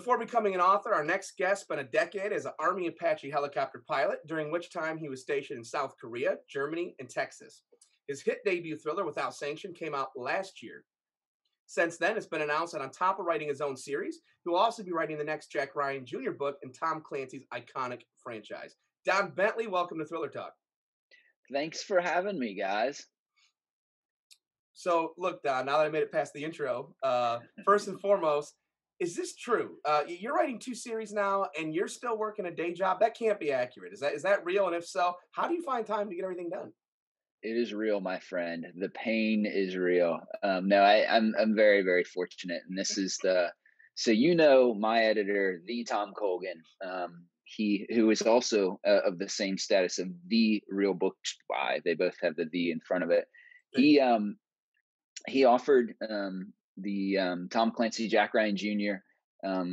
before becoming an author, our next guest spent a decade as an Army Apache helicopter pilot, during which time he was stationed in South Korea, Germany, and Texas. His hit debut thriller, Without Sanction, came out last year. Since then, it's been announced that on top of writing his own series, he will also be writing the next Jack Ryan Jr. book in Tom Clancy's iconic franchise. Don Bentley, welcome to Thriller Talk. Thanks for having me, guys. So, look, Don, now that I made it past the intro, first and foremost, is this true? You're writing two series now, and you're still working a day job. That can't be accurate. Is that real? And if so, how do you find time to get everything done? It is real, my friend. The pain is real. No, I'm very, very fortunate, and this is my editor, the Tom Colgan, he who is also of the same status of the Real Book Spy. They both have the in front of it. He offered the Tom Clancy Jack Ryan Jr.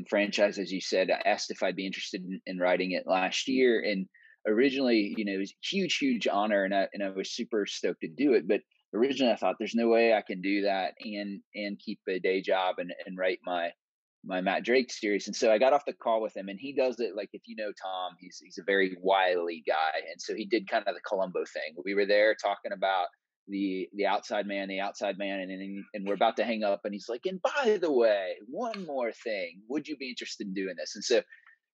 Franchise, as you said. I asked if I'd be interested in writing it last year, and originally, it was a huge, huge honor, and I was super stoked to do it. But originally, I thought there's no way I can do that and keep a day job and write my Matt Drake series. And so I got off the call with him, and he does it like, if you know Tom, he's a very wily guy, and so he did kind of the Columbo thing. We were there talking about the outside man, and we're about to hang up, and he's like, and by the way, one more thing, would you be interested in doing this? And so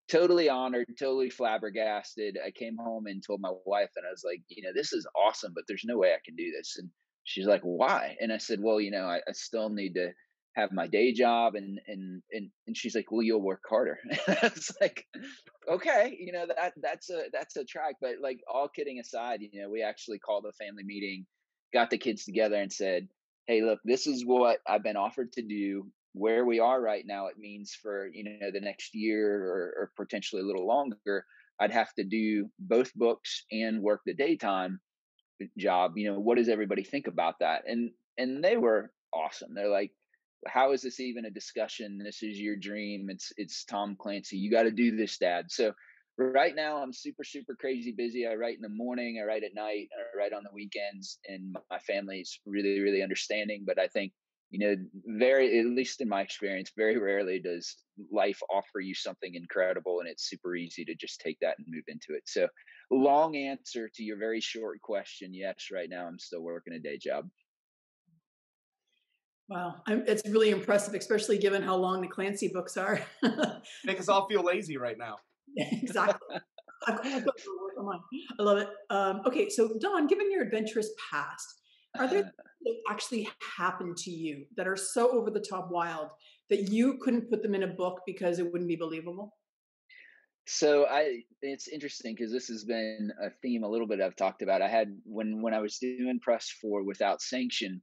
totally honored, totally flabbergasted. I came home and told my wife, and I was like, this is awesome, but there's no way I can do this. And she's like, why? And I said, well, I still need to have my day job. And she's like, well, you'll work harder. It's like, okay, that's a track. But like, all kidding aside, we actually called a family meeting, got the kids together and said, hey, look, this is what I've been offered to do. Where we are right now, it means for, the next year or potentially a little longer, I'd have to do both books and work the daytime job. What does everybody think about that? And they were awesome. They're like, how is this even a discussion? This is your dream. It's Tom Clancy. You got to do this, Dad. So right now I'm super, super crazy busy. I write in the morning, I write at night, I write on the weekends, and my family's really, really understanding. But I think, at least in my experience, very rarely does life offer you something incredible, and it's super easy to just take that and move into it. So long answer to your very short question. Yes, right now I'm still working a day job. Wow. It's really impressive, especially given how long the Clancy books are. Make us all feel lazy right now. Exactly. I've got to work on mine. I love it. Okay, so Don, given your adventurous past, are there things that actually happened to you that are so over the top wild that you couldn't put them in a book because it wouldn't be believable? So it's interesting because this has been a theme a little bit I've talked about. I had when I was doing press for Without Sanction,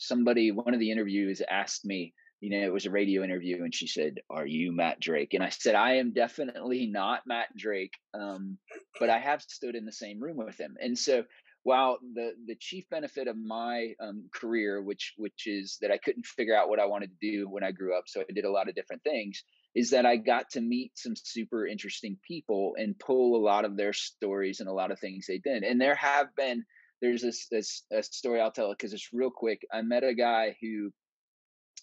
one of the interviews asked me, it was a radio interview, and she said, "Are you Matt Drake?" And I said, "I am definitely not Matt Drake, but I have stood in the same room with him." And so, while the chief benefit of my career, which is that I couldn't figure out what I wanted to do when I grew up, so I did a lot of different things, is that I got to meet some super interesting people and pull a lot of their stories and a lot of things they did. And there's a story I'll tell because it's real quick. I met a guy who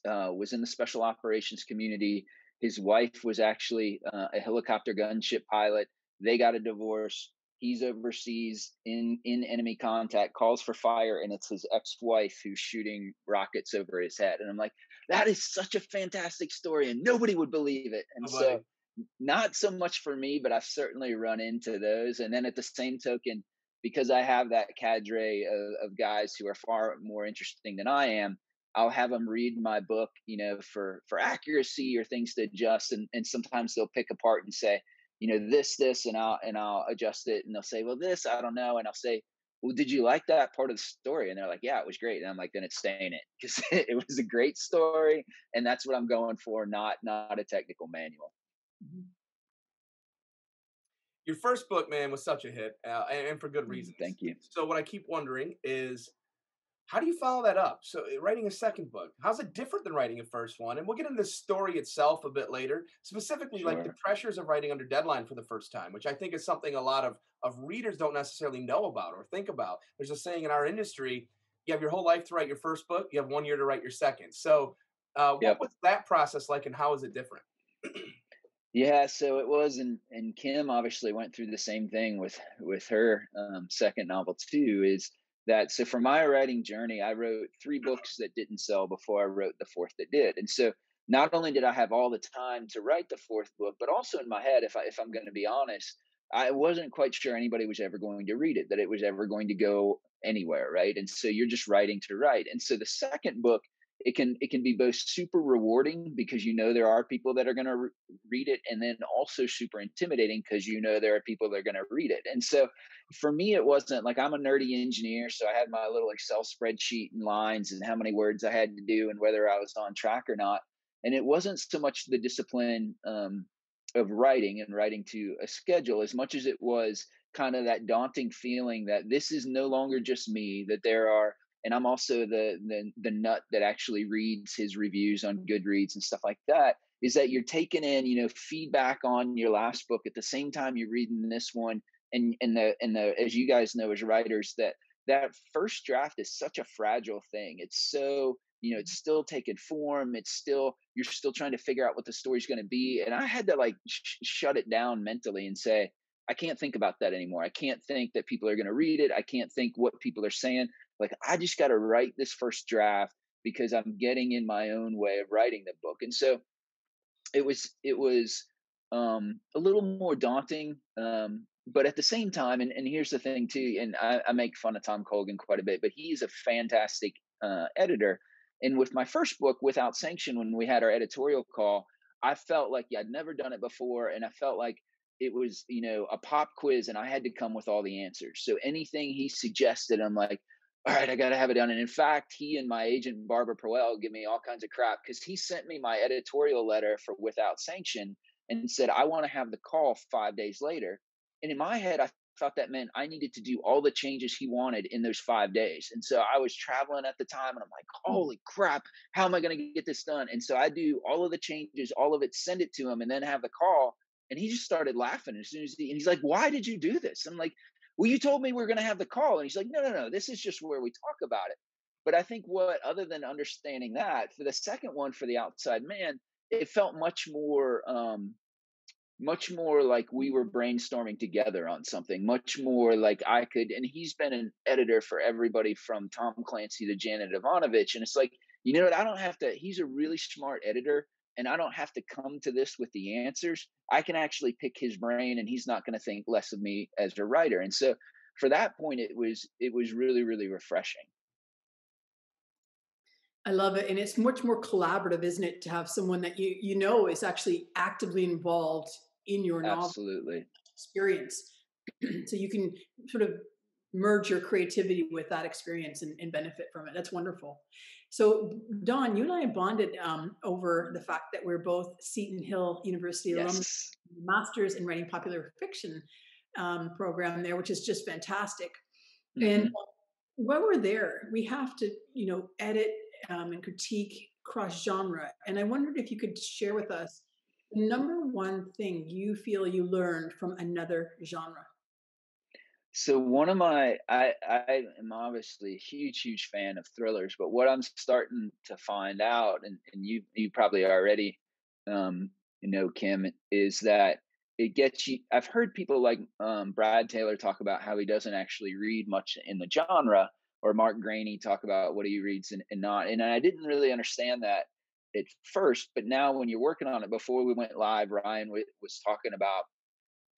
was in the special operations community. His wife was actually a helicopter gunship pilot. They got a divorce. He's overseas in enemy contact, calls for fire, and it's his ex-wife who's shooting rockets over his head. And I'm like, that is such a fantastic story, and nobody would believe it. And so not so much for me, but I've certainly run into those. And then at the same token, because I have that cadre of guys who are far more interesting than I am, I'll have them read my book, for accuracy or things to adjust. And sometimes they'll pick apart and say, this, and I'll adjust it. And they'll say, well, this, I don't know. And I'll say, well, did you like that part of the story? And they're like, yeah, it was great. And I'm like, then it's staying it because it was a great story. And that's what I'm going for, not a technical manual. Mm-hmm. Your first book, man, was such a hit, and for good reasons. Thank you. So what I keep wondering is, how do you follow that up? So writing a second book, how's it different than writing a first one? And we'll get into the story itself a bit later, specifically like the pressures of writing under deadline for the first time, which I think is something a lot of readers don't necessarily know about or think about. There's a saying in our industry, you have your whole life to write your first book, you have 1 year to write your second. So what was that process like, and how is it different? Yeah, so it was, and Kim obviously went through the same thing with her second novel too. Is that so? For my writing journey, I wrote three books that didn't sell before I wrote the fourth that did, and so not only did I have all the time to write the fourth book, but also in my head, if I'm going to be honest, I wasn't quite sure anybody was ever going to read it, that it was ever going to go anywhere, right? And so you're just writing to write, and so the second book, it can be both super rewarding because there are people that are going to read it, and then also super intimidating because there are people that are going to read it. And so for me, it wasn't like, I'm a nerdy engineer, so I had my little Excel spreadsheet and lines and how many words I had to do and whether I was on track or not. And it wasn't so much the discipline of writing and writing to a schedule as much as it was kind of that daunting feeling that this is no longer just me, that there are, and I'm also the nut that actually reads his reviews on Goodreads and stuff like that, is that you're taking in, feedback on your last book at the same time you're reading this one. And as you guys know as writers, that first draft is such a fragile thing. It's so, it's still taking form. You're still trying to figure out what the story's going to be. And I had to like shut it down mentally and say, I can't think about that anymore. I can't think that people are going to read it. I can't think what people are saying. Like, I just got to write this first draft because I'm getting in my own way of writing the book. And so it was a little more daunting, but at the same time, and here's the thing too, and I make fun of Tom Colgan quite a bit, but he's a fantastic editor. And with my first book, Without Sanction, when we had our editorial call, I felt like I'd never done it before, and I felt like it was, a pop quiz, and I had to come with all the answers. So anything he suggested, I'm like, all right, I got to have it done. And in fact, he and my agent, Barbara Proel, give me all kinds of crap because he sent me my editorial letter for Without Sanction and said, I want to have the call 5 days later. And in my head, I thought that meant I needed to do all the changes he wanted in those 5 days. And so I was traveling at the time, and I'm like, holy crap, how am I going to get this done? And so I do all of the changes, all of it, send it to him, and then have the call. And he just started laughing as soon as and he's like, why did you do this? I'm like, well, you told me we are going to have the call. And he's like, no, this is just where we talk about it. But I think other than understanding that, for the second one, for The Outside Man, it felt much more like we were brainstorming together on something, much more like I could, and he's been an editor for everybody from Tom Clancy to Janet Ivanovich. And it's like, you know what? I don't have to, he's a really smart editor, and I don't have to come to this with the answers. I can actually pick his brain, and he's not going to think less of me as a writer. And so for that point, it was really, really refreshing. I love it. And it's much more collaborative, isn't it, to have someone that is actually actively involved in your novel Absolutely. experience. So you can sort of merge your creativity with that experience and benefit from it. That's wonderful. So, Don, you and I bonded over the fact that we're both Seton Hill University alumni, Yes. masters in writing popular fiction program there, which is just fantastic. And Hmm. while we're there, we have to, edit and critique cross genre. And I wondered if you could share with us the number one thing you feel you learned from another genre. So one of I am obviously a huge fan of thrillers, but what I'm starting to find out, and you probably already Kim, is that it gets you. I've heard people like Brad Taylor talk about how he doesn't actually read much in the genre, or Mark Graney talk about what he reads and not. And I didn't really understand that at first, but now when you're working on it, before we went live, Ryan was talking about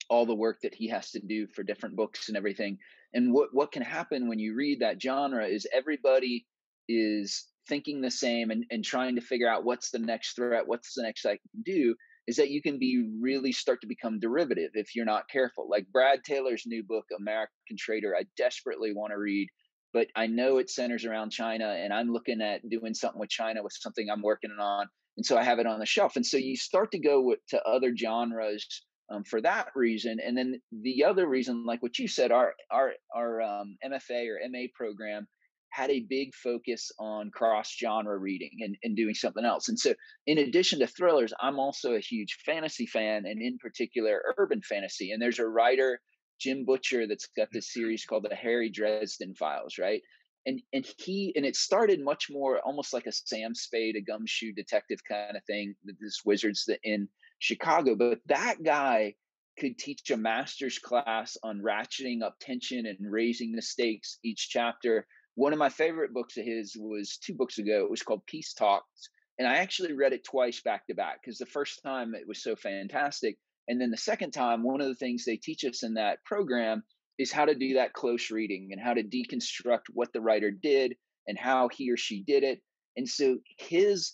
all the work that he has to do for different books and everything. And what can happen when you read that genre is everybody is thinking the same, and trying to figure out what's the next threat, what's the next I can do, is that you can be really start to become derivative if you're not careful. Like Brad Taylor's new book, American Trader, I desperately want to read, but I know it centers around China, and I'm looking at doing something with China with something I'm working on. And so I have it on the shelf. And so you start to go to other genres for that reason. And then the other reason, like what you said, our MFA or MA program had a big focus on cross genre reading and doing something else. And so, in addition to thrillers, I'm also a huge fantasy fan, and in particular, urban fantasy. And there's a writer, Jim Butcher, that's got this series called the Harry Dresden Files, right? And it started much more almost like a Sam Spade, a gumshoe detective kind of thing. This wizards that in Chicago. But that guy could teach a master's class on ratcheting up tension and raising the stakes each chapter. One of my favorite books of his was 2 books ago. It was called Peace Talks. And I actually read it twice back to back because the first time it was so fantastic. And then the second time, one of the things they teach us in that program is how to do that close reading and how to deconstruct what the writer did and how he or she did it. And so his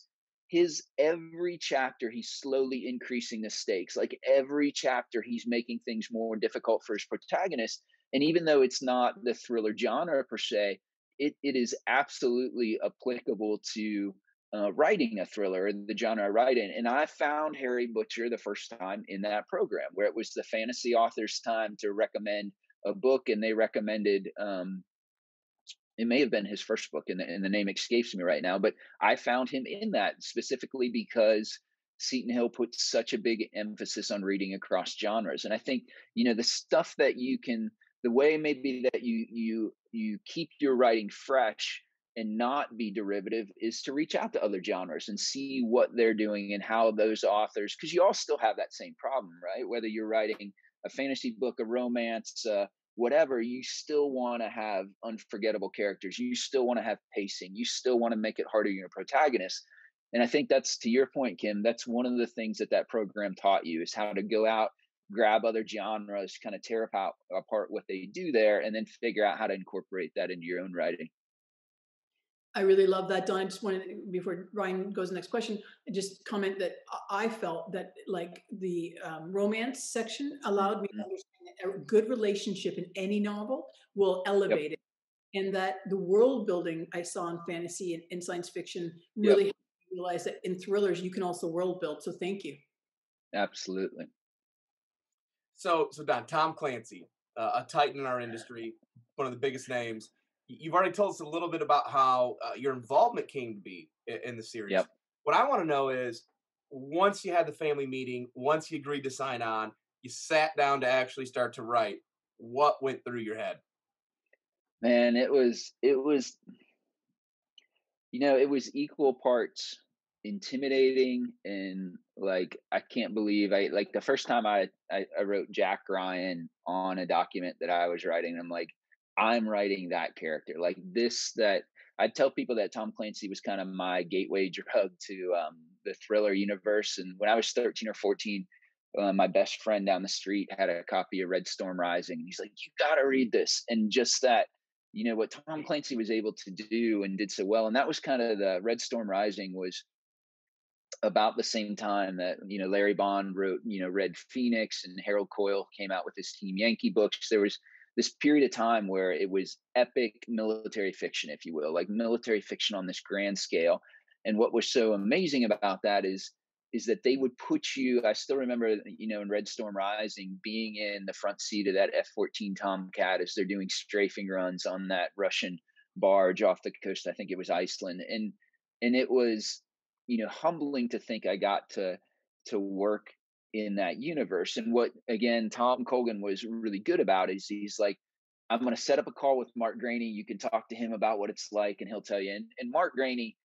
every chapter he's slowly increasing the stakes. Like every chapter he's making things more difficult for his protagonist. And even though it's not the thriller genre per se, it is absolutely applicable to writing a thriller, the genre I write in. And I found Harry Butcher the first time in that program, where it was the fantasy author's time to recommend a book, and they recommended it may have been his first book, and the name escapes me right now, but I found him in that specifically because Seton Hill puts such a big emphasis on reading across genres. And I think, the stuff that you can, the way maybe that you keep your writing fresh and not be derivative is to reach out to other genres and see what they're doing and how those authors, because you all still have that same problem, right? Whether you're writing a fantasy book, a romance, whatever, you still want to have unforgettable characters. You still want to have pacing. You still want to make it harder on your protagonist. And I think that's, to your point, Kim, that's one of the things that program taught you, is how to go out, grab other genres, kind of tear apart what they do there, and then figure out how to incorporate that into your own writing. I really love that, Don. I just wanted, before Ryan goes to the next question, just comment that I felt that like the romance section allowed me to understand that a good relationship in any novel will elevate it. And that the world building I saw in fantasy and science fiction really helped me realize that in thrillers, you can also world build. So thank you. Absolutely. So Don, Tom Clancy, a titan in our industry, one of the biggest names. You've already told us a little bit about how your involvement came to be in the series. Yep. What I want to know is, once you had the family meeting, once you agreed to sign on, you sat down to actually start to write, what went through your head? Man, it was it was equal parts intimidating and like, I can't believe I like the first time I wrote Jack Ryan on a document that I was writing. I'm like, I'm writing that character like this. That I tell people that Tom Clancy was kind of my gateway drug to the thriller universe. And when I was 13 or 14, my best friend down the street had a copy of Red Storm Rising, and he's like, "You got to read this." And just that, what Tom Clancy was able to do and did so well. And that was kind of the Red Storm Rising was about the same time that, Larry Bond wrote, Red Phoenix, and Harold Coyle came out with his Team Yankee books. There was this period of time where it was epic military fiction, if you will, like military fiction on this grand scale. And what was so amazing about that is that they would put you, I still remember, in Red Storm Rising, being in the front seat of that F-14 Tomcat as they're doing strafing runs on that Russian barge off the coast. I think it was Iceland. And it was, humbling to think I got to work in that universe. And what, again, Tom Colgan was really good about is he's like, I'm going to set up a call with Mark Graney. You can talk to him about what it's like, and he'll tell you. And Mark Graney,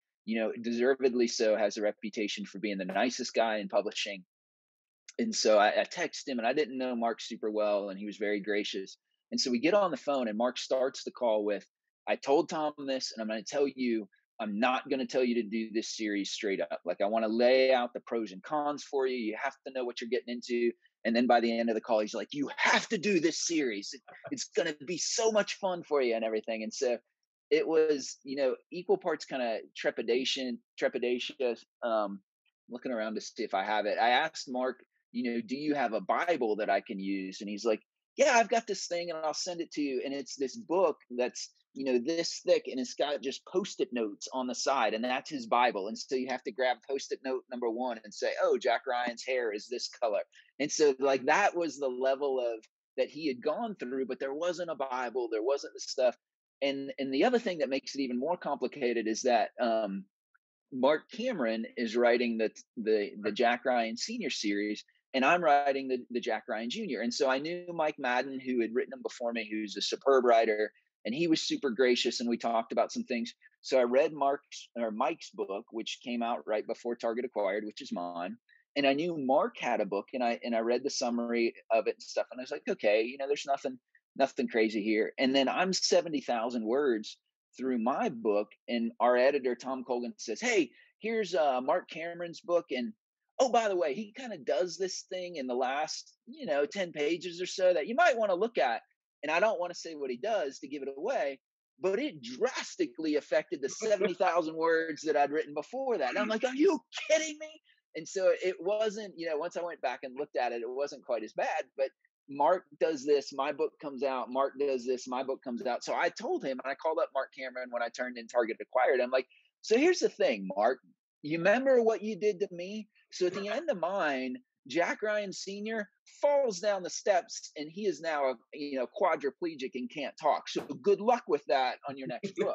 deservedly so, has a reputation for being the nicest guy in publishing. And so I texted him, and I didn't know Mark super well, and he was very gracious. And so we get on the phone, and Mark starts the call with, I told Tom this, and I'm going to tell you, I'm not going to tell you to do this series straight up. Like, I want to lay out the pros and cons for you. You have to know what you're getting into. And then by the end of the call, he's like, you have to do this series. It's going to be so much fun for you and everything. And so it was, equal parts kind of trepidatious, looking around to see if I have it. I asked Mark, do you have a Bible that I can use? And he's like, yeah, I've got this thing and I'll send it to you. And it's this book that's, this thick, and it's got just Post-it notes on the side, and that's his Bible. And so you have to grab Post-it note number 1 and say, oh, Jack Ryan's hair is this color. And so like that was the level of that he had gone through, but there wasn't a Bible, there wasn't the stuff. And the other thing that makes it even more complicated is that Mark Cameron is writing the Jack Ryan Senior series, and I'm writing the Jack Ryan Jr. And so I knew Mike Madden, who had written them before me, who's a superb writer, and he was super gracious, and we talked about some things. So I read Mike's book, which came out right before Target acquired, which is mine. And I knew Mark had a book, and I read the summary of it and stuff, and I was like, okay, there's nothing crazy here. And then I'm 70,000 words through my book, and our editor Tom Colgan says, hey, here's Mark Cameron's book, and oh, by the way, he kind of does this thing in the last 10 pages or so that you might want to look at. And I don't want to say what he does to give it away, but it drastically affected the 70,000 words that I'd written before that. And I'm like, are you kidding me? And so it wasn't, once I went back and looked at it, it wasn't quite as bad. But Mark does this, my book comes out. Mark does this, my book comes out. So I told him, and I called up Mark Cameron when I turned in Target Acquired. I'm like, so here's the thing, Mark. You remember what you did to me? So at the end of mine, Jack Ryan Sr. falls down the steps, and he is now quadriplegic and can't talk. So good luck with that on your next book.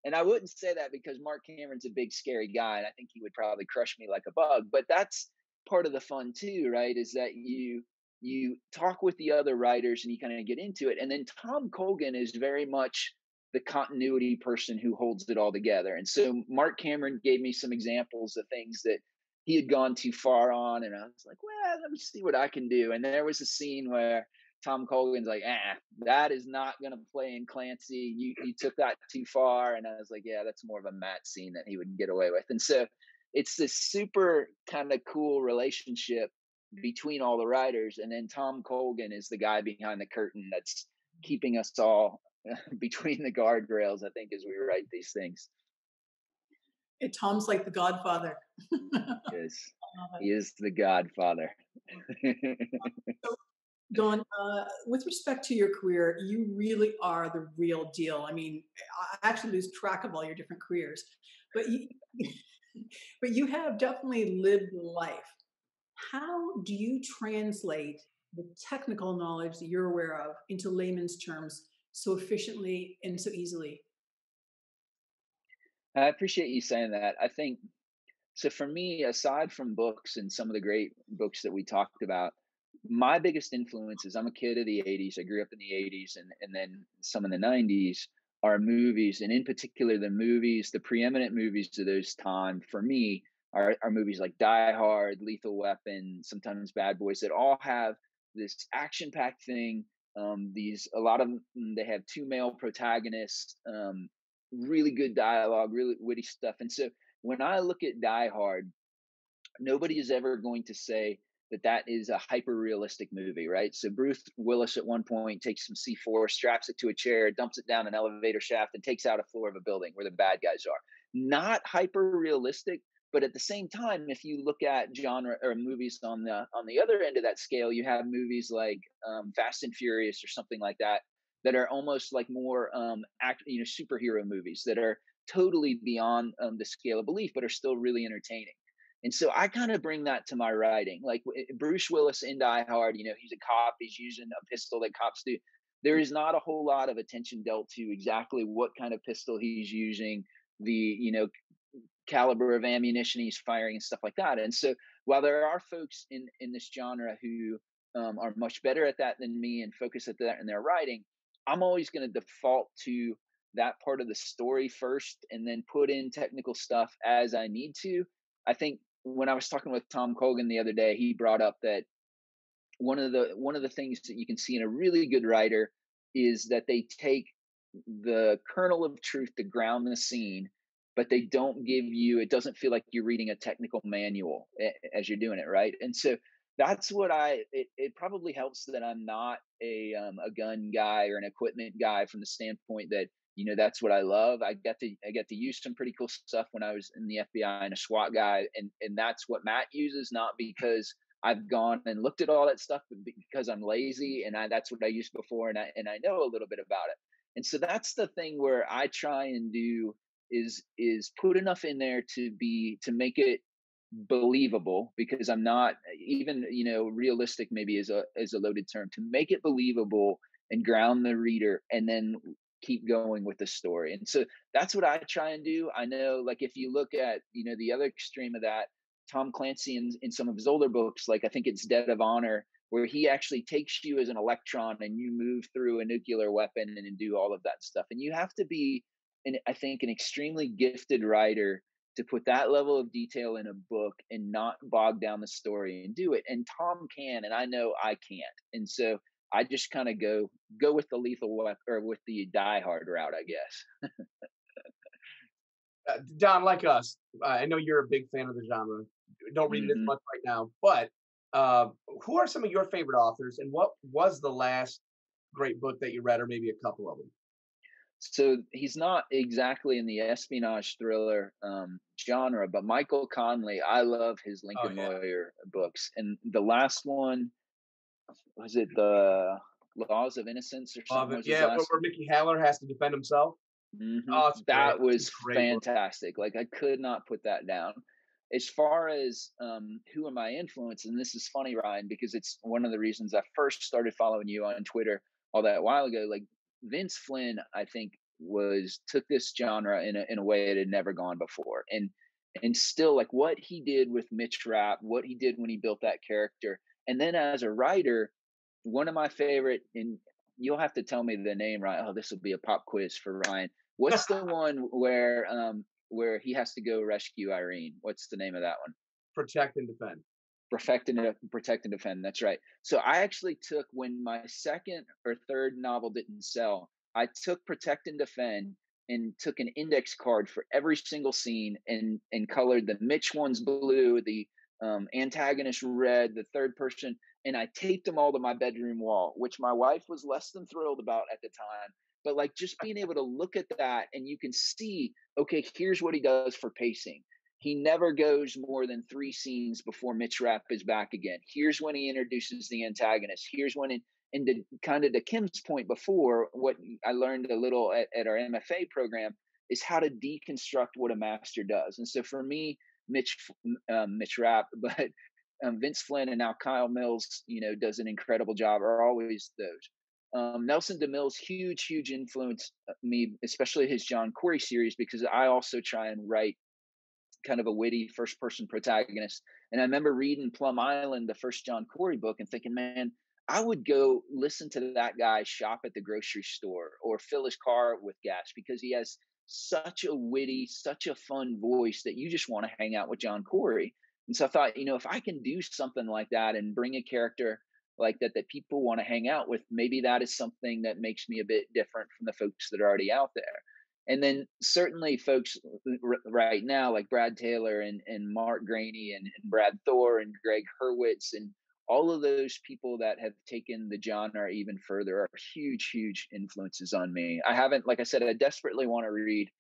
And I wouldn't say that because Mark Cameron's a big, scary guy, and I think he would probably crush me like a bug. But that's part of the fun too, right? Is that you talk with the other writers and you kind of get into it. And then Tom Colgan is very much the continuity person who holds it all together. And so Mark Cameron gave me some examples of things that he had gone too far on, and I was like, well, let me see what I can do. And there was a scene where Tom Colgan's like, that is not going to play in Clancy. You took that too far. And I was like, yeah, that's more of a Matt scene that he would get away with. And so it's this super kind of cool relationship between all the writers. And then Tom Colgan is the guy behind the curtain that's keeping us all between the guardrails, I think, as we write these things. Tom's like the godfather. Yes, he is the godfather. So, Don, with respect to your career, you really are the real deal. I mean, I actually lose track of all your different careers, but you have definitely lived life. How do you translate the technical knowledge that you're aware of into layman's terms so efficiently and so easily? I appreciate you saying that. I think so. For me, aside from books and some of the great books that we talked about, my biggest influences, I'm a kid of the 80s. I grew up in the 80s and then some in the 90s, are movies. And in particular, the preeminent movies of those time for me are movies like Die Hard, Lethal Weapon, sometimes Bad Boys, that all have this action packed thing. A lot of them, they have two male protagonists, really good dialogue, really witty stuff. And so when I look at Die Hard, nobody is ever going to say that is a hyper realistic movie, right? So Bruce Willis at one point takes some C4, straps it to a chair, dumps it down an elevator shaft, and takes out a floor of a building where the bad guys are. Not hyper realistic, but at the same time, if you look at genre or movies on the other end of that scale, you have movies like Fast and Furious or something like that that are almost like more superhero movies that are totally beyond the scale of belief, but are still really entertaining. And so I kind of bring that to my writing. Like Bruce Willis in Die Hard, he's a cop. He's using a pistol that cops do. There is not a whole lot of attention dealt to exactly what kind of pistol he's using, the caliber of ammunition he's firing and stuff like that. And so while there are folks in this genre who are much better at that than me and focus at that in their writing, I'm always going to default to that part of the story first and then put in technical stuff as I need to. I think when I was talking with Tom Colgan the other day, he brought up that one of the things that you can see in a really good writer is that they take the kernel of truth to ground the scene, but they don't give you, it doesn't feel like you're reading a technical manual as you're doing it, right? And so that's what it probably helps that I'm not a gun guy or an equipment guy from the standpoint that that's what I love. I get to use some pretty cool stuff when I was in the FBI and a SWAT guy, and that's what Matt uses, not because I've gone and looked at all that stuff, but because I'm lazy and that's what I used before, and I know a little bit about it. And so that's the thing where I try and do is put enough in there to make it believable, because I'm not even realistic maybe is a loaded term, to make it believable and ground the reader and then keep going with the story. And so that's what I try and do. I know, like, if you look at the other extreme of that, Tom Clancy in some of his older books, like I think it's Dead of Honor, where he actually takes you as an electron and you move through a nuclear weapon and do all of that stuff. And you have to be I think an extremely gifted writer to put that level of detail in a book and not bog down the story and do it. And Tom can, and I know I can't. And so I just kind of go with the lethal weapon, or with the Die Hard route, I guess. Don, like us, I know you're a big fan of the genre. Don't read it as hmm much right now, but uh, who are some of your favorite authors, and what was the last great book that you read, or maybe a couple of them? So he's not exactly in the espionage thriller genre, but Michael Conley, I love his Oh Lincoln yeah, Lawyer books. And the last one, was it the Laws of Innocence or love something, it. was his Yeah, where, last where one? Mickey Haller has to defend himself. Oh, it's great. That It's a was great book. fantastic. Like, I could not put that down. As far as who are my influence, and this is funny, Ryan, because it's one of the reasons I first started following you on Twitter all that while ago. Like, Vince Flynn, I think, was took this genre in a way it had never gone before, and still, like, what he did with Mitch Rapp, what he did when he built that character, and then as a writer, one of my favorite, and you'll have to tell me the name, right? Oh, this will be a pop quiz for Ryan. What's the one where he has to go rescue Irene? What's the name of that one? Protect and defend. Protect and defend. That's right. So I actually took, when my second or third novel didn't sell, I took Protect and Defend and took an index card for every single scene, and colored the Mitch ones blue, the antagonist red, the third person, and I taped them all to my bedroom wall, which my wife was less than thrilled about at the time. But like, just being able to look at that, and you can see, okay, here's what he does for pacing. He never goes more than 3 scenes before Mitch Rapp is back again. Here's when he introduces the antagonist. Here's when it, and to, kind of to Kim's point before, what I learned a little at our MFA program is how to deconstruct what a master does. And so for me, Mitch Rapp, but Vince Flynn, and now Kyle Mills, does an incredible job, are always those. Nelson DeMille's huge influence me, especially his John Corey series, because I also try and write kind of a witty first person protagonist. And I remember reading Plum Island, the first John Corey book, and thinking, man, I would go listen to that guy shop at the grocery store or fill his car with gas, because he has such a witty, such a fun voice that you just want to hang out with John Corey. And so I thought, if I can do something like that and bring a character like that people want to hang out with, maybe that is something that makes me a bit different from the folks that are already out there. And then certainly folks right now like Brad Taylor and Mark Graney and Brad Thor and Greg Hurwitz, and all of those people that have taken the genre even further are huge influences on me. I haven't, like I said, I desperately want to read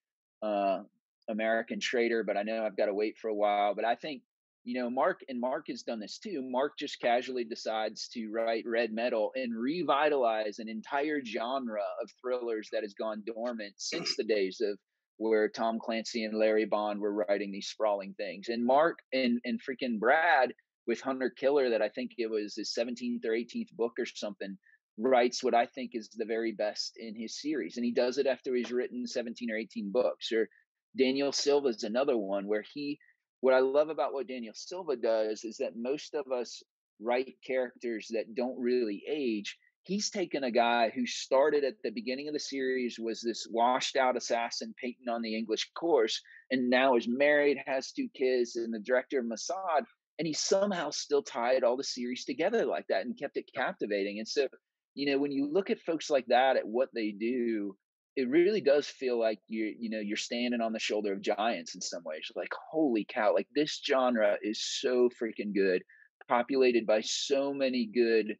uh, American Trader, but I know I've got to wait for a while. But I think, Mark has done this too. Mark just casually decides to write Red Metal and revitalize an entire genre of thrillers that has gone dormant since the days of where Tom Clancy and Larry Bond were writing these sprawling things. And Mark and freaking Brad with Hunter Killer, that I think it was his 17th or 18th book or something, writes what I think is the very best in his series. And he does it after he's written 17 or 18 books. Or Daniel Silva is another one where what I love about what Daniel Silva does is that most of us write characters that don't really age. He's taken a guy who started at the beginning of the series, was this washed out assassin Peyton on the English course, and now is married, has 2 kids, and the director of Mossad. And he somehow still tied all the series together like that and kept it captivating. And so, when you look at folks like that, at what they do, it really does feel like you're standing on the shoulder of giants in some ways. Like, holy cow, like this genre is so freaking good, populated by so many good,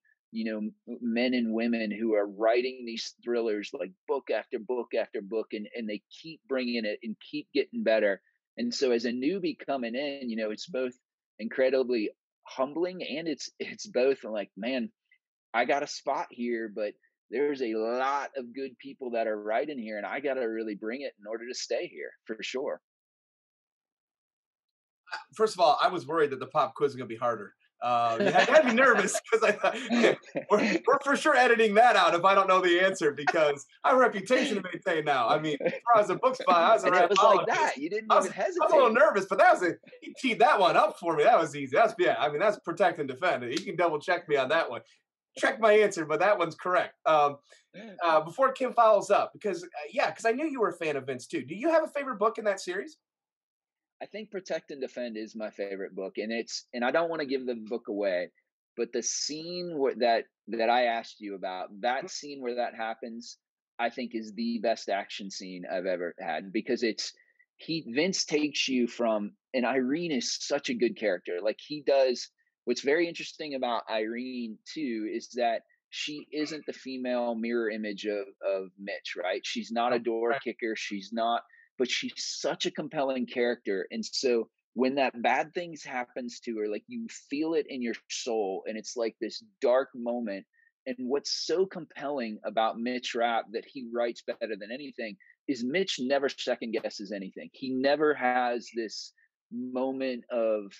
men and women who are writing these thrillers like book after book after book, and they keep bringing it and keep getting better. And so as a newbie coming in, it's both incredibly humbling, and it's both like, man, I got a spot here, but there's a lot of good people that are right in here, and I got to really bring it in order to stay here for sure. First of all, I was worried that the pop quiz was going to be harder. You had me nervous because I thought we're for sure editing that out if I don't know the answer, because I have a reputation to maintain now. I mean, as far as a book spy, I was a it was like that. You didn't even hesitate. I was a little nervous, but he teed that one up for me. That was easy. That's protect and defend. You can double check me on that one. Check my answer, but that one's correct. Before Kim follows up, because I knew you were a fan of Vince too. Do you have a favorite book in that series? I think Protect and Defend is my favorite book, and I don't want to give the book away, but the scene that I asked you about, that scene where that happens, I think is the best action scene I've ever had, because it's he Vince takes you from, and Irene is such a good character. Like, he does what's very interesting about Irene too is that she isn't the female mirror image of Mitch, right? She's not a Oh, door right. kicker, she's not, but she's such a compelling character. And so when that bad things happens to her, like, you feel it in your soul, and it's like this dark moment. And what's so compelling about Mitch Rapp that he writes better than anything is Mitch never second guesses anything. He never has this moment of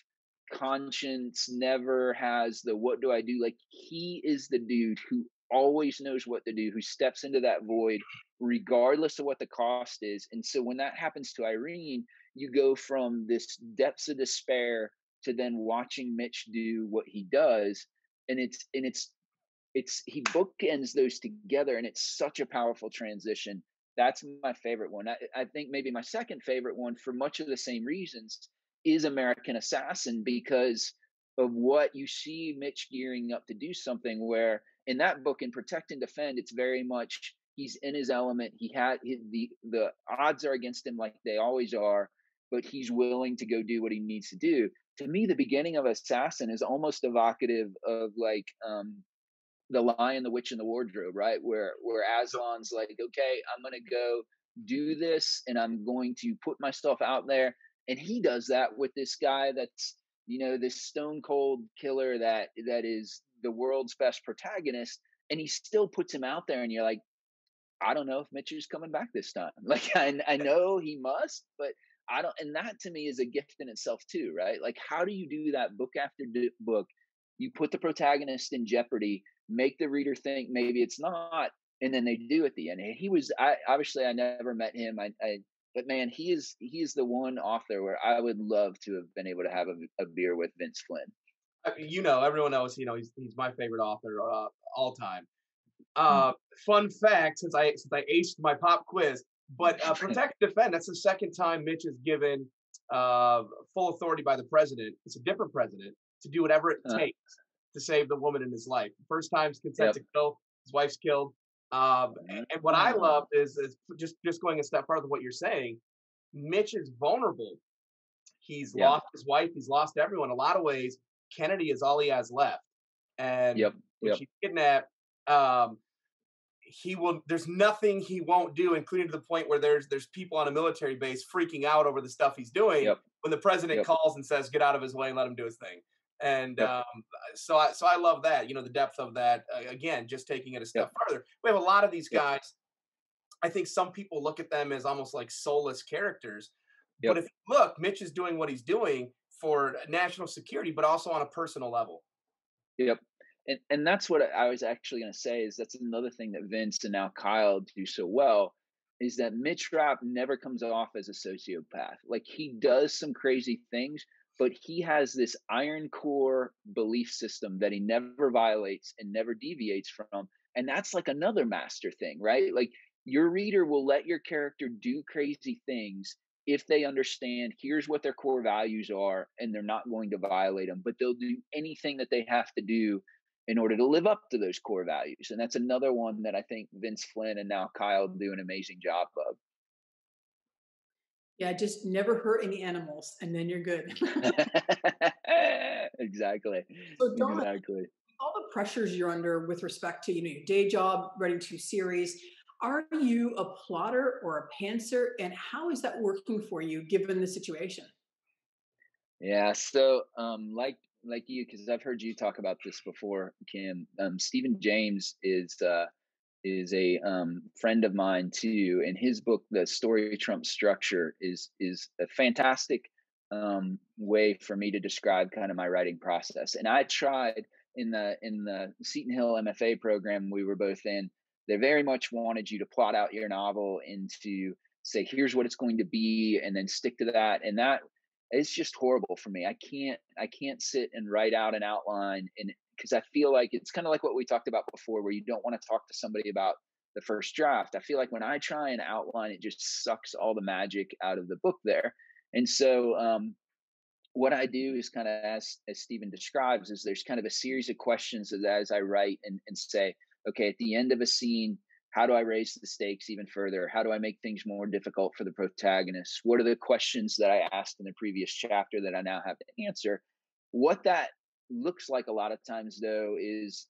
conscience, never has the what do I do? Like, he is the dude who always knows what to do, who steps into that void regardless of what the cost is. And so when that happens to Irene, you go from this depths of despair to then watching Mitch do what he does. And it's he bookends those together, and it's such a powerful transition. That's my favorite one. I think maybe my second favorite one, for much of the same reasons, is American Assassin, because of what you see Mitch gearing up to do something where in that book, in Protect and Defend, it's very much he's in his element. The odds are against him like they always are, but he's willing to go do what he needs to do. To me, the beginning of Assassin is almost evocative of like the Lion, the Witch, and the Wardrobe, right? Where Aslan's like, okay, I'm gonna go do this, and I'm going to put myself out there, and he does that with this guy that's this stone cold killer that is the world's best protagonist, and he still puts him out there, and you're like, I don't know if Mitch is coming back this time. Like, I know he must, but I don't. And that to me is a gift in itself too, right? Like, how do you do that book after book? You put the protagonist in jeopardy, make the reader think maybe it's not, and then they do at the end. And obviously I never met him. But man, he is the one author where I would love to have been able to have a beer with Vince Flynn. I mean, everyone knows, he's my favorite author all time. Mm. Uh, Fun fact, since I aced my pop quiz, but Protect and Defend, that's the second time Mitch is given full authority by the president. It's a different president to do whatever it Uh, takes to save the woman in his life. First time's consent yep. to kill. His wife's killed. And what I love is just going a step further than what you're saying. Mitch is vulnerable. He's Yep. lost his wife. He's lost everyone. In a lot of ways, Kennedy is all he has left. And Yep. when Yep. she's kidnapped, um, there's nothing he won't do, including to the point where there's people on a military base freaking out over the stuff he's doing Yep. when the president Yep. calls and says, get out of his way and let him do his thing. And Yep. so I love that, the depth of that. Again, just taking it a step Yep. further, we have a lot of these Yep. guys. I think some people look at them as almost like soulless characters, but Yep. if you look, Mitch is doing what he's doing for national security, but also on a personal level. Yep. And that's what I was actually going to say, is that's another thing that Vince and now Kyle do so well, is that Mitch Rapp never comes off as a sociopath. Like, he does some crazy things, but he has this iron core belief system that he never violates and never deviates from. And that's like another master thing, right? Like, your reader will let your character do crazy things if they understand here's what their core values are, and they're not going to violate them, but they'll do anything that they have to do in order to live up to those core values. And that's another one that I think Vince Flynn and now Kyle do an amazing job Yeah, just never hurt any animals, and then you're good. of. Exactly. So, Dawn, Exactly. all the pressures you're under with respect to your day job, writing two series, are you a plotter or a pantser, and how is that working for you given the situation? Yeah. So, like you, because I've heard you talk about this before, Kim. Stephen James is a friend of mine too, and his book, The Story Trump Structure, is a fantastic way for me to describe kind of my writing process. And I tried in the Seton Hill MFA program we were both in. They very much wanted you to plot out your novel and to say here's what it's going to be, and then stick to that. And that it's just horrible for me. I can't sit and write out an outline, and because I feel like it's kind of like what we talked about before, where you don't want to talk to somebody about the first draft. I feel like when I try and outline, it just sucks all the magic out of the book there. And so what I do is kind of, as Stephen describes, is there's kind of a series of questions as I write and say, okay, at the end of a scene, how do I raise the stakes even further? How do I make things more difficult for the protagonist? What are the questions that I asked in the previous chapter that I now have to answer? What that looks like a lot of times, though, is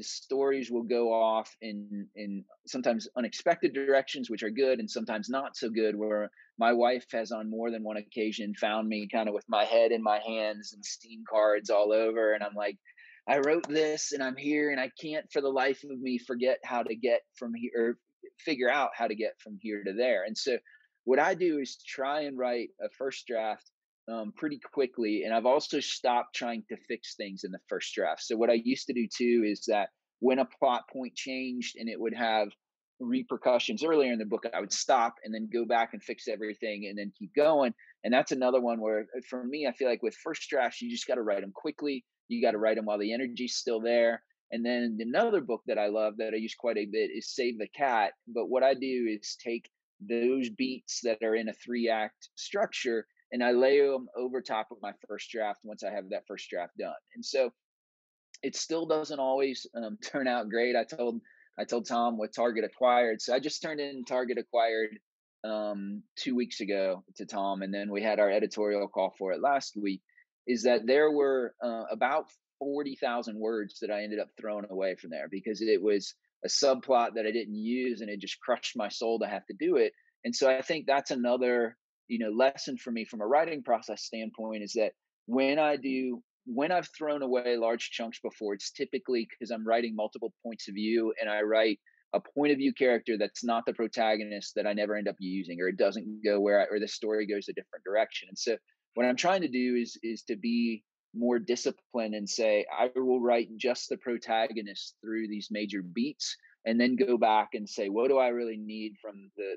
stories will go off in sometimes unexpected directions, which are good, and sometimes not so good, where my wife has on more than one occasion found me kind of with my head in my hands and scene cards all over. And I'm like, I wrote this and I'm here and I can't for the life of me forget how to get from here or figure out how to get from here to there. And so what I do is try and write a first draft pretty quickly. And I've also stopped trying to fix things in the first draft. So what I used to do too is that when a plot point changed and it would have repercussions earlier in the book, I would stop and then go back and fix everything and then keep going. And that's another one where, for me, I feel like with first drafts, you just got to write them quickly. You got to write them while the energy's still there. And then another book that I love that I use quite a bit is Save the Cat. But what I do is take those beats that are in a 3-act structure and I lay them over top of my first draft once I have that first draft done. And so it still doesn't always turn out great. I told Tom what Target acquired. So I just turned in Target acquired 2 weeks ago to Tom, and then we had our editorial call for it last week. Is that there were about 40,000 words that I ended up throwing away from there because it was a subplot that I didn't use, and it just crushed my soul to have to do it. And so I think that's another lesson for me from a writing process standpoint is that when I've thrown away large chunks before, it's typically because I'm writing multiple points of view and I write a point of view character that's not the protagonist that I never end up using, or it doesn't go or the story goes a different direction. And so what I'm trying to do is to be more disciplined and say, I will write just the protagonist through these major beats and then go back and say, what do I really need from the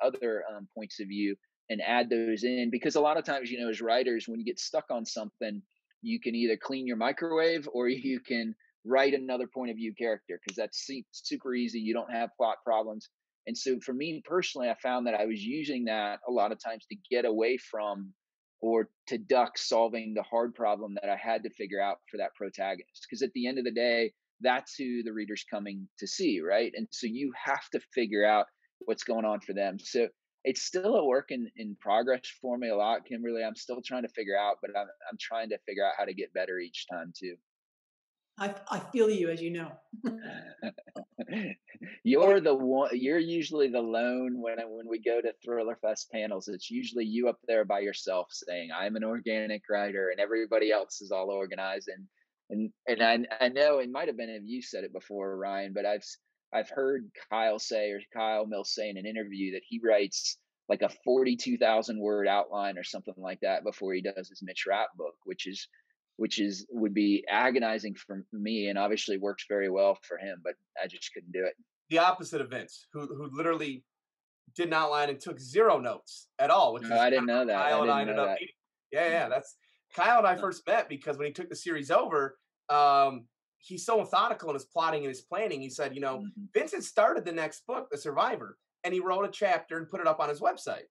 other points of view and add those in? Because a lot of times, as writers, when you get stuck on something, you can either clean your microwave or you can write another point of view character because that's super easy. You don't have plot problems. And so for me personally, I found that I was using that a lot of times to get away from or to duck solving the hard problem that I had to figure out for that protagonist. Because at the end of the day, that's who the reader's coming to see, right? And so you have to figure out what's going on for them. So it's still a work in progress for me a lot, Kimberly. I'm still trying to figure out, but I'm trying to figure out how to get better each time too. I feel you, as you know. You're usually the lone when we go to Thriller Fest panels. It's usually you up there by yourself saying, I'm an organic writer, and everybody else is all organized. And I know it might have been if you said it before, Ryan, but I've heard Kyle Mills say in an interview that he writes like a 42,000 word outline or something like that before he does his Mitch Rapp book, which would be agonizing for me, and obviously works very well for him, but I just couldn't do it. The opposite of Vince, who literally did an outline and took 0 notes at all, which is I didn't know that. Kyle and I ended up meeting. Yeah, that's Kyle and I first met because when he took the series over, he's so methodical in his plotting and his planning. He said, Vince had started the next book, The Survivor, and he wrote a chapter and put it up on his website.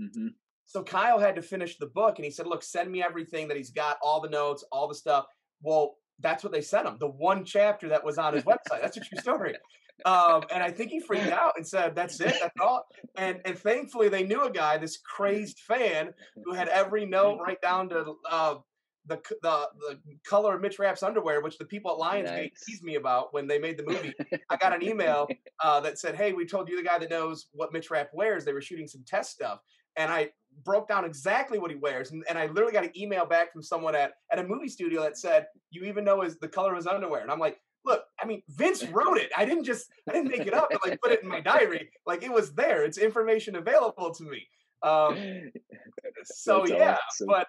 Mm-hmm. So Kyle had to finish the book, and he said, look, send me everything that he's got, all the notes, all the stuff. Well, that's what they sent him, the one chapter that was on his website. That's a true story. And I think he freaked out and said, that's it, that's all. And thankfully they knew a guy, this crazed fan, who had every note right down to the color of Mitch Rapp's underwear, which the people at Lionsgate teased me about when they made the movie. I got an email that said, hey, we told you the guy that knows what Mitch Rapp wears. They were shooting some test stuff. And I broke down exactly what he wears. And I literally got an email back from someone at a movie studio that said, you even know the color of his underwear. And I'm like, look, I mean, Vince wrote it. I didn't make it up and like put it in my diary. Like it was there. It's information available to me. So yeah, awesome. But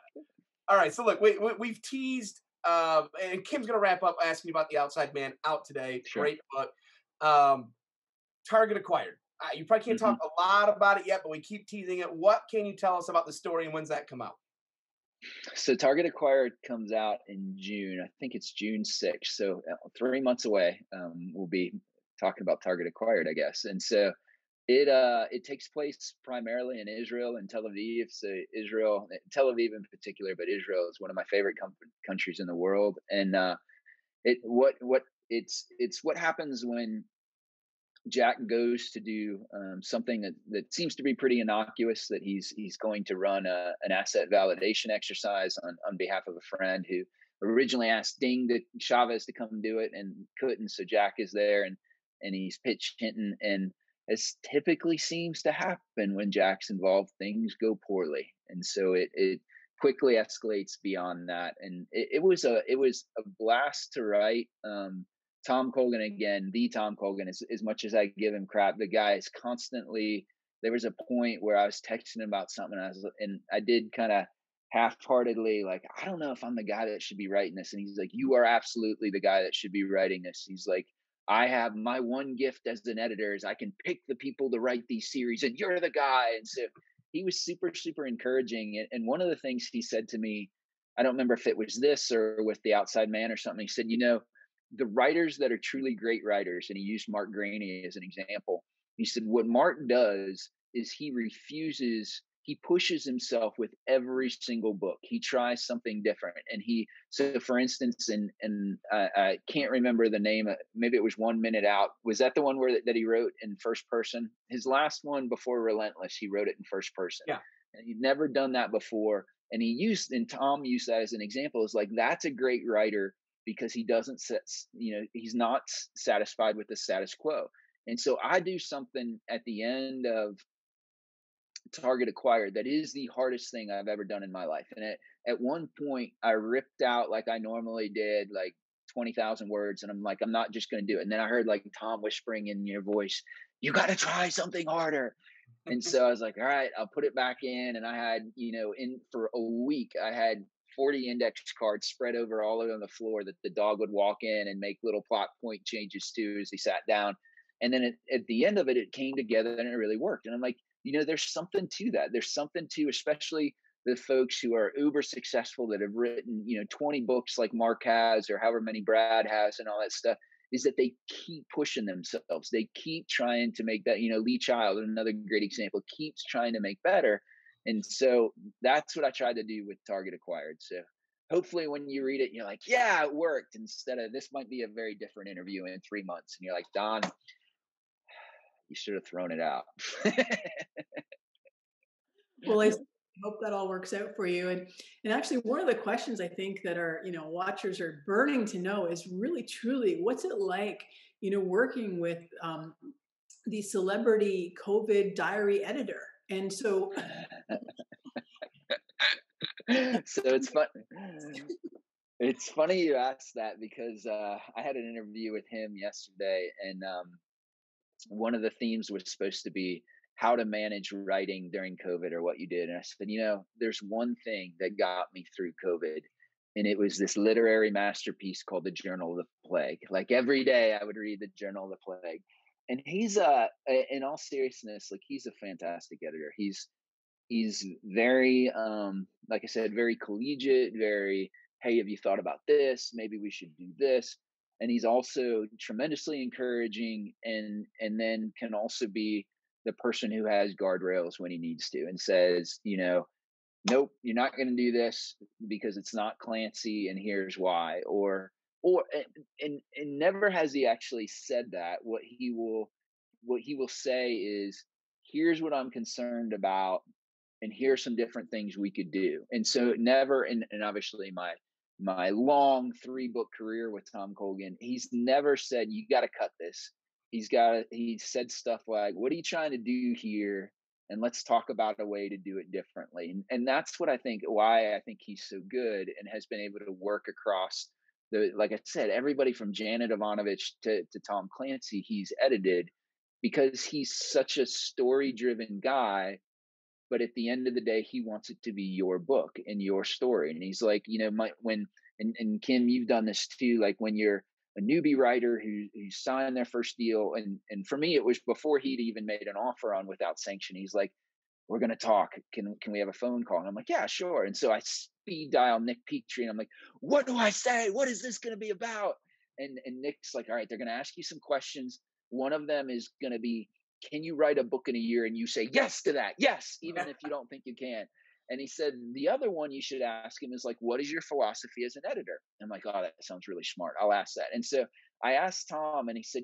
all right. So look, we've teased, and Kim's going to wrap up asking you about The Outside Man, out today. Sure. Great book. Target acquired. You probably can't talk a lot about it yet, but we keep teasing it. What can you tell us about the story, and when's that come out? So Target Acquired comes out in June. I think it's June 6th. So 3 months away, we'll be talking about Target Acquired, I guess. And so It takes place primarily in Israel and Tel Aviv. So Israel, Tel Aviv in particular, but Israel is one of my favorite countries in the world. And it what it's what happens when Jack goes to do something that seems to be pretty innocuous. That he's going to run an asset validation exercise on behalf of a friend who originally asked Chavez to come do it and couldn't. So Jack is there and he's pitch hitting, and as typically seems to happen when Jack's involved, things go poorly, and so it quickly escalates beyond that. And it was a blast to write. Tom Colgan again, the Tom Colgan. As much as I give him crap, the guy is constantly. There was a point where I was texting him about something, and I did kind of half-heartedly like, I don't know if I'm the guy that should be writing this, and he's like, you are absolutely the guy that should be writing this. He's like, I have my one gift as an editor is I can pick the people to write these series, and you're the guy. And so he was super, super encouraging. And one of the things he said to me, I don't remember if it was this or with The Outside Man or something. He said, the writers that are truly great writers, and he used Mark Graney as an example. He said, what Mark does is he pushes himself with every single book. He tries something different. And so for instance, and I can't remember the name, maybe it was 1 Minute Out. Was that the one that he wrote in first person? His last one before Relentless, he wrote it in first person. Yeah. And he'd never done that before. And Tom used that as an example. Is like, that's a great writer because he doesn't he's not satisfied with the status quo. And so I do something at the end of Target Acquired that is the hardest thing I've ever done in my life. And at one point I ripped out, like I normally did, like 20,000 words. And I'm like, I'm not just going to do it. And then I heard like Tom whispering in your voice, you got to try something harder. And so I was like, all right, I'll put it back in. And I had, for a week, I had 40 index cards spread over all over the floor that the dog would walk in and make little plot point changes to as he sat down. And then at the end of it, it came together and it really worked. And I'm like, there's something to that. There's something to, especially the folks who are uber successful that have written, 20 books like Mark has or however many Brad has and all that stuff, is that they keep pushing themselves. They keep trying to make that, Lee Child, another great example, keeps trying to make better. And so that's what I tried to do with Target Acquired. So hopefully when you read it, you're like, yeah, it worked, instead of this might be a very different interview in 3 months. And you're like, Don, you should have thrown it out. Well, I hope that all works out for you. And actually, one of the questions I think that our watchers are burning to know is really truly, what's it like, working with the celebrity COVID diary editor? And so, so it's fun. It's funny you asked that because I had an interview with him yesterday, and one of the themes was supposed to be how to manage writing during COVID or what you did. And I said, there's one thing that got me through COVID. And it was this literary masterpiece called The Journal of the Plague. Like every day I would read The Journal of the Plague. And he's in all seriousness, like he's a fantastic editor. He's very, like I said, very collegiate, very, hey, have you thought about this? Maybe we should do this. And he's also tremendously encouraging, and then can also be the person who has guardrails when he needs to and says, nope, you're not going to do this because it's not Clancy, and here's why. Or and never has he actually said that. What he will say is, here's what I'm concerned about, and here's some different things we could do. And so never, and obviously my long 3-book career with Tom Colgan, he's never said, you got to cut this. He said stuff like, what are you trying to do here? And let's talk about a way to do it differently. And that's what why I think he's so good and has been able to work across like I said, everybody from Janet Ivanovich to Tom Clancy, he's edited, because he's such a story-driven guy. But at the end of the day, he wants it to be your book and your story. And he's like, and Kim, you've done this too. Like when you're a newbie writer who signed their first deal, and for me, it was before he'd even made an offer on Without Sanction. He's like, we're going to talk. Can we have a phone call? And I'm like, yeah, sure. And so I speed dial Nick Petrie, and I'm like, what do I say? What is this going to be about? And Nick's like, all right, they're going to ask you some questions. One of them is going to be, can you write a book in a year? And you say yes to that. Yes, even if you don't think you can. And he said, the other one you should ask him is like, what is your philosophy as an editor? I'm like, oh, that sounds really smart. I'll ask that. And so I asked Tom, and he said,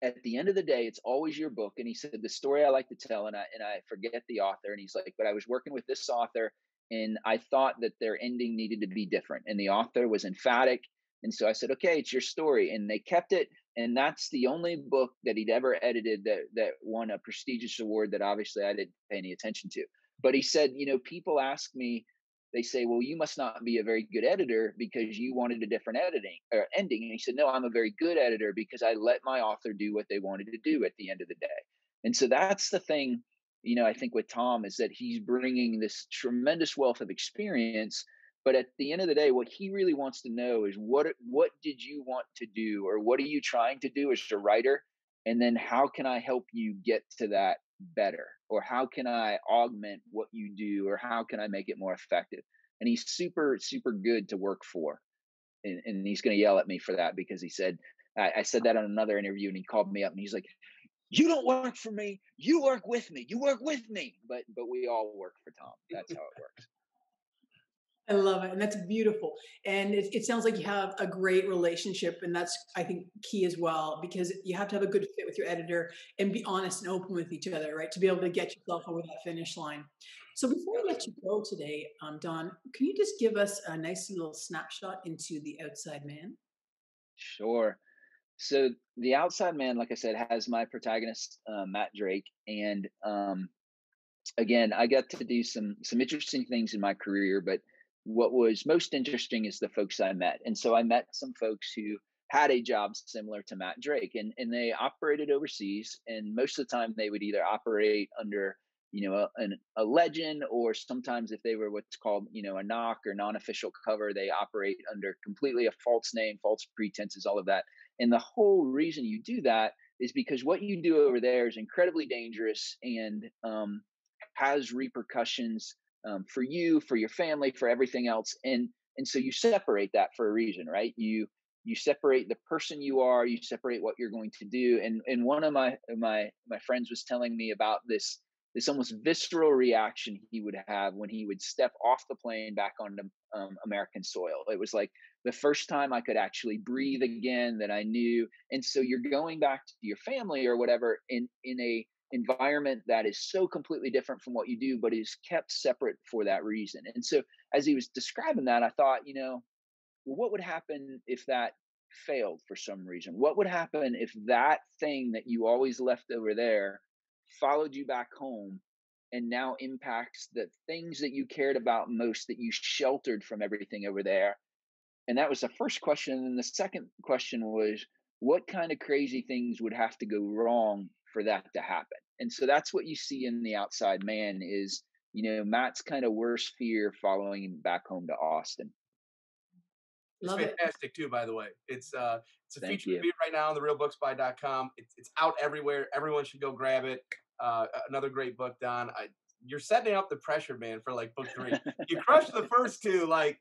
at the end of the day, it's always your book. And he said, the story I like to tell, and I forget the author. And he's like, but I was working with this author, and I thought that their ending needed to be different. And the author was emphatic. And so I said, okay, it's your story. And they kept it. And that's the only book that he'd ever edited that won a prestigious award that obviously I didn't pay any attention to. But he said, people ask me, they say, well, you must not be a very good editor because you wanted a different editing or ending. And he said, no, I'm a very good editor because I let my author do what they wanted to do at the end of the day. And so that's the thing, I think with Tom is that he's bringing this tremendous wealth of experience. But at the end of the day, what he really wants to know is what did you want to do, or what are you trying to do as a writer? And then how can I help you get to that better? Or how can I augment what you do? Or how can I make it more effective? And he's super, super good to work for. And he's going to yell at me for that because he said, I said that on another interview, and he called me up and he's like, you don't work for me. You work with me. You work with me. But we all work for Tom. That's how it works. I love it. And that's beautiful. And it sounds like you have a great relationship. And that's, I think, key as well, because you have to have a good fit with your editor and be honest and open with each other, right? To be able to get yourself over that finish line. So before we let you go today, Don, can you just give us a nice little snapshot into The Outside Man? Sure. So The Outside Man, like I said, has my protagonist, Matt Drake. And again, I got to do some interesting things in my career, but what was most interesting is the folks I met. And so I met some folks who had a job similar to Matt Drake, and they operated overseas. And most of the time they would either operate under, a legend, or sometimes if they were what's called, a knock or non-official cover, they operate under completely a false name, false pretenses, all of that. And the whole reason you do that is because what you do over there is incredibly dangerous and has repercussions for you, for your family, for everything else. And so you separate that for a reason, right? You separate the person you are, you separate what you're going to do. And one of my friends was telling me about this almost visceral reaction he would have when he would step off the plane back onto American soil. It was like the first time I could actually breathe again, that I knew. And so you're going back to your family or whatever in a environment that is so completely different from what you do, but is kept separate for that reason. And so as he was describing that, I thought, well, what would happen if that failed for some reason? What would happen if that thing that you always left over there followed you back home and now impacts the things that you cared about most, that you sheltered from everything over there? And that was the first question. And then the second question was, what kind of crazy things would have to go wrong for that to happen? And so that's what you see in The Outside Man is, Matt's kind of worst fear following him back home to Austin. It's fantastic too, by the way. It's a Thank feature you. review right now on therrealbooksbuy.com. It's out everywhere. Everyone should go grab it. Another great book, Don. You're setting up the pressure, man, for like book 3. You crushed the first 2, like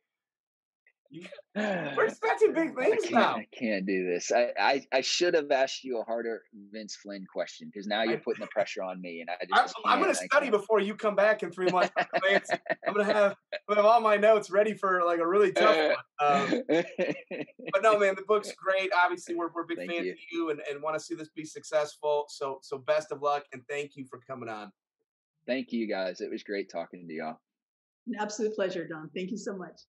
we're expecting big things now. I can't do this. I should have asked you a harder Vince Flynn question, because now you're putting the pressure on me, and I'm going to study before you come back in 3 months. I'm going to have all my notes ready for like a really tough one. But no, man, the book's great. Obviously, we're big fans of you and want to see this be successful. So best of luck, and thank you for coming on. Thank you, guys. It was great talking to y'all. An absolute pleasure, Don. Thank you so much.